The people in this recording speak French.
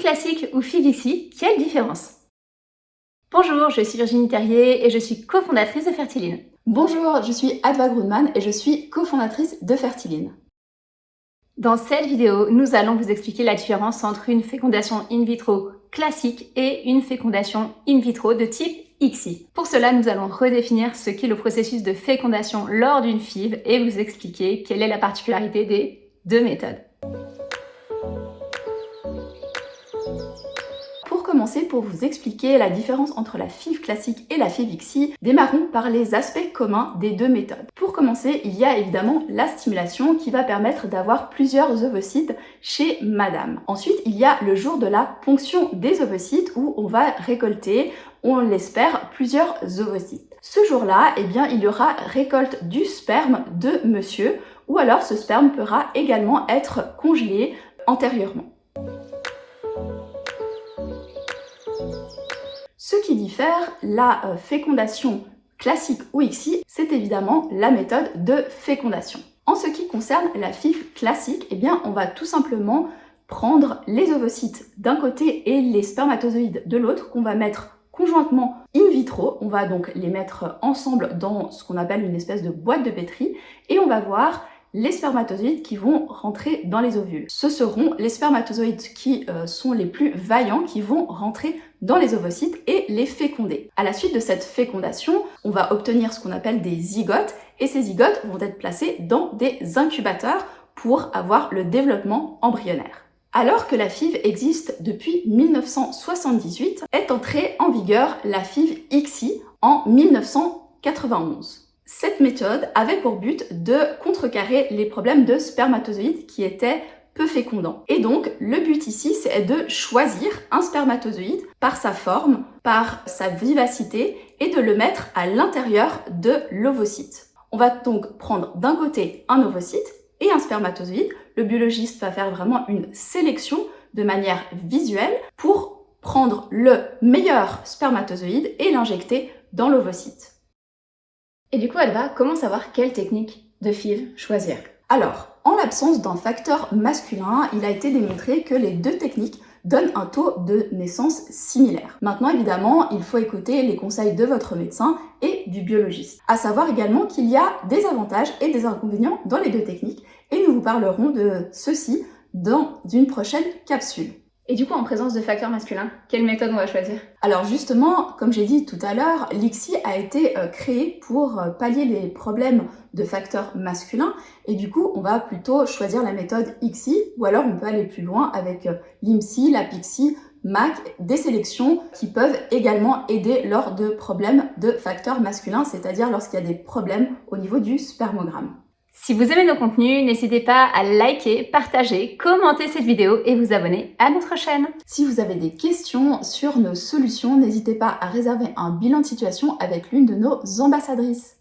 classique ou FIV ICSI, quelle différence? Bonjour, je suis Virginie Terrier et je suis cofondatrice de Fertiline. Bonjour, je suis Adva Grundmann et je suis cofondatrice de Fertiline. Dans cette vidéo, nous allons vous expliquer la différence entre une fécondation in vitro classique et une fécondation in vitro de type ICSI. Pour cela, nous allons redéfinir ce qu'est le processus de fécondation lors d'une FIV et vous expliquer quelle est la particularité des deux méthodes. Pour vous expliquer la différence entre la FIV classique et la FIV ICSI, démarrons par les aspects communs des deux méthodes. Pour commencer, il y a évidemment la stimulation qui va permettre d'avoir plusieurs ovocytes chez madame. Ensuite, il y a le jour de la ponction des ovocytes où on va récolter, on l'espère, plusieurs ovocytes. Ce jour-là, il y aura récolte du sperme de monsieur ou alors ce sperme pourra également être congelé antérieurement. Ce qui diffère la fécondation classique ou ICSI, c'est évidemment la méthode de fécondation. En ce qui concerne la FIV classique, on va tout simplement prendre les ovocytes d'un côté et les spermatozoïdes de l'autre qu'on va mettre conjointement in vitro. On va donc les mettre ensemble dans ce qu'on appelle une espèce de boîte de pétri et on va voir les spermatozoïdes qui vont rentrer dans les ovules. Ce seront les spermatozoïdes qui sont les plus vaillants qui vont rentrer dans les ovocytes et les féconder. À la suite de cette fécondation, on va obtenir ce qu'on appelle des zygotes et ces zygotes vont être placés dans des incubateurs pour avoir le développement embryonnaire. Alors que la FIV existe depuis 1978, est entrée en vigueur la FIV ICSI en 1991. Cette méthode avait pour but de contrecarrer les problèmes de spermatozoïdes qui étaient peu fécondants. Et donc, le but ici, c'est de choisir un spermatozoïde par sa forme, par sa vivacité et de le mettre à l'intérieur de l'ovocyte. On va donc prendre d'un côté un ovocyte et un spermatozoïde. Le biologiste va faire vraiment une sélection de manière visuelle pour prendre le meilleur spermatozoïde et l'injecter dans l'ovocyte. Et du coup, Alva, comment savoir quelle technique de FIV choisir? Alors, en l'absence d'un facteur masculin, il a été démontré que les deux techniques donnent un taux de naissance similaire. Maintenant, évidemment, il faut écouter les conseils de votre médecin et du biologiste. À savoir également qu'il y a des avantages et des inconvénients dans les deux techniques et nous vous parlerons de ceci dans une prochaine capsule. Et du coup, en présence de facteurs masculins, quelle méthode on va choisir? Alors justement, comme j'ai dit tout à l'heure, l'ICSI a été créé pour pallier les problèmes de facteurs masculins et du coup, on va plutôt choisir la méthode ICSI ou alors on peut aller plus loin avec l'IMSI, la PICSI, MAC, des sélections qui peuvent également aider lors de problèmes de facteurs masculins, c'est-à-dire lorsqu'il y a des problèmes au niveau du spermogramme. Si vous aimez nos contenus, n'hésitez pas à liker, partager, commenter cette vidéo et vous abonner à notre chaîne. Si vous avez des questions sur nos solutions, n'hésitez pas à réserver un bilan de situation avec l'une de nos ambassadrices.